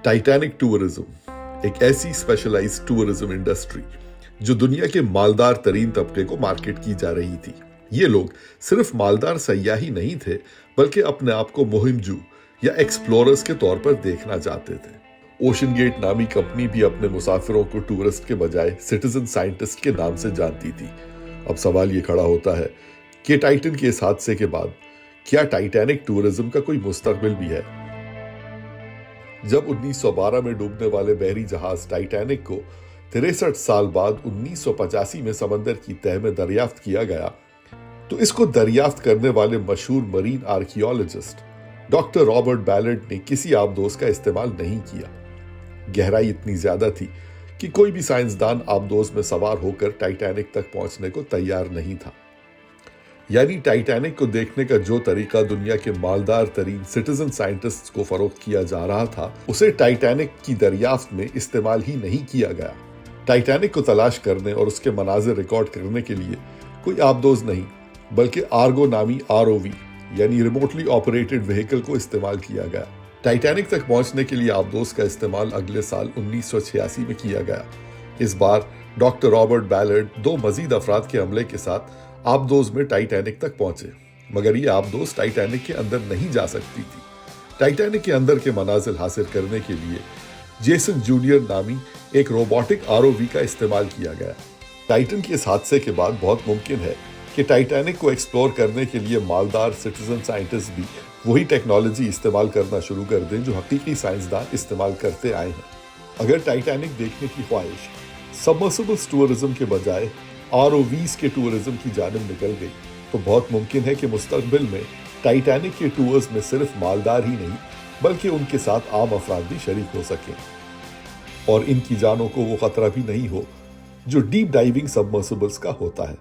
Titanic tourism एक ऐसी specialised tourism industry जो दुनिया के मालदार तरीन तबके को मार्केट की जा रही थी। ये लोग सिर्फ मालदार सयाही नहीं थे, बल्कि अपने आप को मुहिमजू या एक्सप्लोरर्स के तौर पर देखना चाहते थे। ओशन गेट नामी कंपनी भी अपने मुसाफिरों को टूरिस्ट के बजाय सिटीजन साइंटिस्ट के नाम से जानती थी। अब सवाल ये खड़ा होता है कि टाइटन के इस हादसे के बाद क्या टाइटैनिक टूरिज्म का कोई मुस्तकबिल भी है? जब 1912 में डूबने वाले बहरी जहाज टाइटैनिक को 63 साल बाद 1985 में समंदर की तह में दरियाफ्त किया गया, तो इसको दरियाफ्त करने वाले मशहूर मरीन आर्कियोलॉजिस्ट डॉक्टर रॉबर्ट बैलर्ड ने किसी आबदोज का इस्तेमाल नहीं किया। गहराई इतनी ज्यादा थी कि कोई भी साइंसदान आबदोज में सवार होकर टाइटैनिक तक पहुंचने को तैयार नहीं था। यानी टाइटैनिक को देखने का जो तरीका दुनिया के मालदार तरीन सिटीजन साइंटिस्ट्स को फरोख्त किया जा रहा था, उसे टाइटैनिक की दरियाफ्त में इस्तेमाल ही नहीं किया गया। टाइटैनिक को तलाश करने और उसके मनाजिर रिकॉर्ड करने के लिए कोई आबदोज नहीं, बल्कि आर्गो नामी ROV यानी रिमोटली ऑपरेटेड व्हीकल को इस्तेमाल किया गया। टाइटैनिक तक पहुंचने के लिए आबदोज का इस्तेमाल अगले साल 1986 में किया गया। इस बार डॉक्टर रॉबर्ट बैलर्ड 2 मजीद अफराद के अमले के साथ आबदोज में टाइटैनिक तक पहुंचे, मगर ये आबदोज टाइटैनिक के अंदर नहीं जा सकती थी। टाइटैनिक के अंदर के मनाजिल हासिल करने के लिए जेसन जूनियर नामी एक रोबोटिक ROV का इस्तेमाल किया गया। टाइटन के इस हादसे के बाद बहुत मुमकिन है कि टाइटैनिक को एक्सप्लोर करने के लिए मालदार सिटीजन साइंटिस्ट भी वही टेक्नोलॉजी इस्तेमाल करना शुरू कर दें जो हकीकी साइंसदान इस्तेमाल करते आए हैं। अगर टाइटैनिक देखने की ख्वाहिश सबमर्सिबल्स टूरिज्म के बजाय ROVs के टूरिज्म की जानिब निकल गई, तो बहुत मुमकिन है कि मुस्तकबिल में टाइटैनिक के टूर्स में सिर्फ मालदार ही नहीं, बल्कि उनके साथ आम अफराद भी शरीक हो सकें और इनकी जानों को वो खतरा भी नहीं हो जो डीप डाइविंग सबमर्सिबल्स का होता है।